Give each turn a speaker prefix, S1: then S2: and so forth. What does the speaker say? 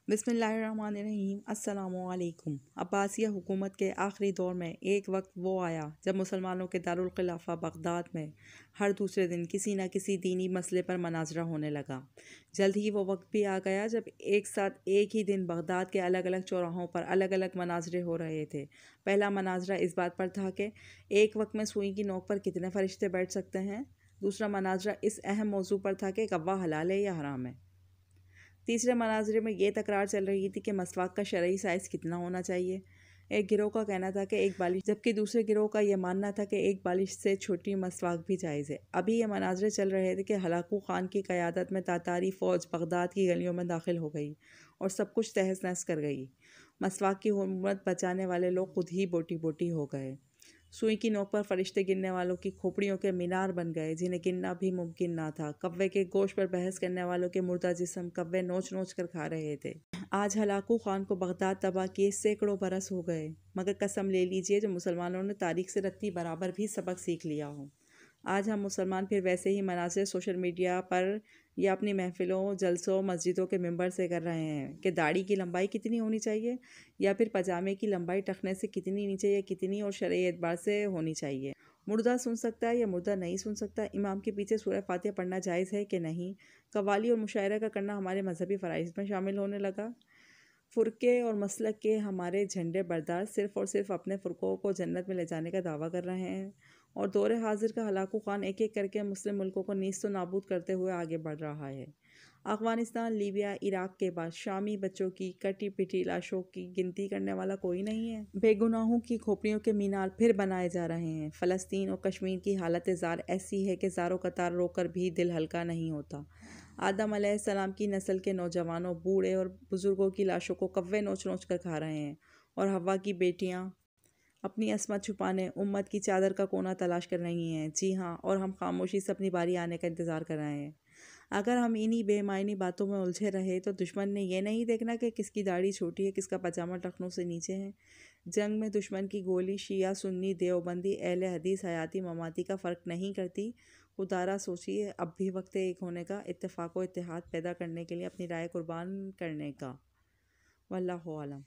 S1: بسم اللہ الرحمن الرحیم۔ السلام علیکم۔ عباسیہ حکومت کے آخری دور میں ایک وقت وہ آیا جب مسلمانوں کے دارالخلافہ بغداد میں ہر دوسرے دن کسی نہ کسی دینی مسئلے پر مناظرہ ہونے لگا۔ جلد ہی وہ وقت بھی آ گیا جب ایک ساتھ ایک ہی دن بغداد کے الگ الگ چوراہوں پر الگ الگ مناظرے ہو رہے تھے۔ پہلا مناظرہ اس بات پر تھا کہ ایک وقت میں سوئی کی نوک پر کتنے فرشتے بیٹھ سکتے ہیں۔ دوسرا مناظرہ اس اہم موضوع پر تھا کہ کعبہ حلال ہے یا حرام ہے۔ تیسرے مناظرے میں یہ تکرار چل رہی تھی کہ مسواک کا شرعی سائز کتنا ہونا چاہیے۔ ایک گروہ کا کہنا تھا کہ ایک بالش، جبکہ دوسرے گروہ کا یہ ماننا تھا کہ ایک بالش سے چھوٹی مسواک بھی جائز ہے۔ ابھی یہ مناظرے چل رہے تھے کہ ہلاکو خان کی قیادت میں تاتاری فوج بغداد کی گلیوں میں داخل ہو گئی اور سب کچھ تہس نہس کر گئی۔ مسواک کی حرمت بچانے والے لوگ خود ہی بوٹی بوٹی ہو گئے۔ سوئی کی نوک پر فرشتے گننے والوں کی کھوپڑیوں کے مینار بن گئے جنہیں گننا بھی ممکن نہ تھا۔ کوے کے گوشت پر بحث کرنے والوں کے مردہ جسم کوے نوچ نوچ کر کھا رہے تھے۔ آج ہلاکو خان کو بغداد تباہ کیے سینکڑوں برس ہو گئے، مگر قسم لے لیجئے جو مسلمانوں نے تاریخ سے رتی برابر بھی سبق سیکھ لیا ہو۔ آج ہم مسلمان پھر ویسے ہی مناظر سوشل میڈیا پر یا اپنی محفلوں، جلسوں، مسجدوں کے ممبر سے کر رہے ہیں کہ داڑھی کی لمبائی کتنی ہونی چاہیے، یا پھر پاجامے کی لمبائی ٹخنے سے کتنی نیچے یا کتنی اور شرعی اعتبار سے ہونی چاہیے۔ مردہ سن سکتا ہے یا مردہ نہیں سن سکتا، امام کے پیچھے سورہ فاتحہ پڑھنا جائز ہے کہ نہیں، قوالی اور مشاعرہ کا کرنا ہمارے مذہبی فرائض میں شامل ہونے لگا۔ فرقے اور مسلک کے ہمارے جھنڈے بردار صرف اور صرف اپنے فرقوں کو جنت میں لے جانے کا دعویٰ کر رہے ہیں، اور دور حاضر کا ہلاکو خان ایک ایک کر کے مسلم ملکوں کو نیست و نابود کرتے ہوئے آگے بڑھ رہا ہے۔ افغانستان، لیبیا، عراق کے بعد شامی بچوں کی کٹی پٹی لاشوں کی گنتی کرنے والا کوئی نہیں ہے۔ بے گناہوں کی کھوپڑیوں کے مینار پھر بنائے جا رہے ہیں۔ فلسطین اور کشمیر کی حالت زار ایسی ہے کہ زاروں قطار رو کر بھی دل ہلکا نہیں ہوتا۔ آدم علیہ السلام کی نسل کے نوجوانوں، بوڑھے اور بزرگوں کی لاشوں کو کوے نوچ نوچ کر کھا رہے ہیں، اور حوا کی بیٹیاں اپنی عصمت چھپانے امت کی چادر کا کونا تلاش کر رہی ہیں۔ جی ہاں، اور ہم خاموشی سے اپنی باری آنے کا انتظار کر رہے ہیں۔ اگر ہم انہی بے معنی باتوں میں الجھے رہے تو دشمن نے یہ نہیں دیکھنا کہ کس کی داڑھی چھوٹی ہے، کس کا پاجامہ ٹخنوں سے نیچے ہے۔ جنگ میں دشمن کی گولی شیعہ، سنی، دیوبندی، اہل حدیث، حیاتی مماتی کا فرق نہیں کرتی۔ خدا را سوچیے، اب بھی وقت ہے ایک ہونے کا، اتفاق و اتحاد پیدا کرنے کے لیے اپنی رائے قربان کرنے کا۔ واللہ اعلم۔